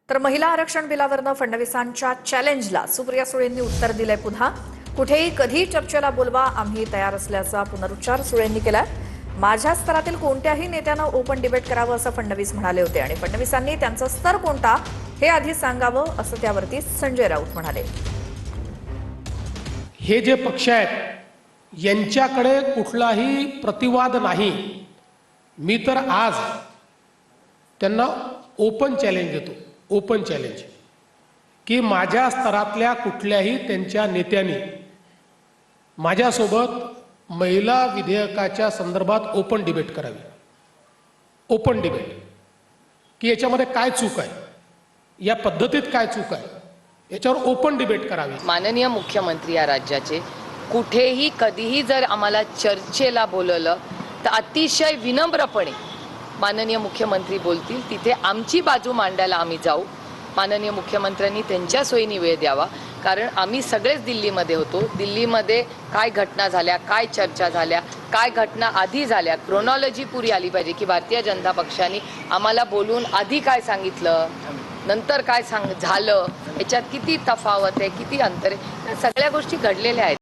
तर महिला आरक्षण बिलावरनं फडणवीसांच्या चॅलेंजला सुप्रिया सुळेंनी उत्तर दिलंय. पुन्हा कुठेही कधी चर्चेला बोलवा, आम्ही तयार असल्याचा पुनरुच्चार सुळेंनी केलाय. माझ्या स्तरातील कोणत्याही नेत्यानं ओपन डिबेट करावं असं फडणवीस म्हणाले होते आणि फडणवीसांनी त्यांचा स्तर कोणता हे आधी सांगावं असं त्यावरती संजय राऊत म्हणाले. हे जे पक्ष आहेत यांच्याकडे कुठलाही प्रतिवाद नाही. मी तर आज त्यांना ओपन चॅलेंज देतो, ओपन चॅलेंज की माझ्या स्तरातल्या कुठल्याही त्यांच्या नेत्यांनी माझ्यासोबत महिला विधेयकाच्या संदर्भात ओपन डिबेट करावी. ओपन डिबेट की याच्यामध्ये काय चूक आहे, या पद्धतीत काय चूक आहे, याच्यावर ओपन डिबेट करावी. माननीय मुख्यमंत्री या राज्याचे कुठेही कधीही जर आम्हाला चर्चेला बोलवलं तर अतिशय विनम्रपणे माननीय मुख्यमंत्री बोलतील, तिथे आमची बाजू मांडायला आम्ही जाऊ. माननीय मुख्यमंत्र्यांनी त्यांच्या सोयीने वेळ द्यावा, कारण आम्ही सगळेच दिल्लीमध्ये होतो. दिल्लीमध्ये काय घटना झाल्या, काय चर्चा झाल्या, काय घटना आधी झाल्या, क्रोनॉलॉजी पुरी आली पाहिजे की भारतीय जनता पक्षाने आम्हाला बोलून आधी काय सांगितलं, नंतर काय झालं, याच्यात किती तफावत आहे, किती अंतर आहे, सगळ्या गोष्टी घडलेल्या आहेत.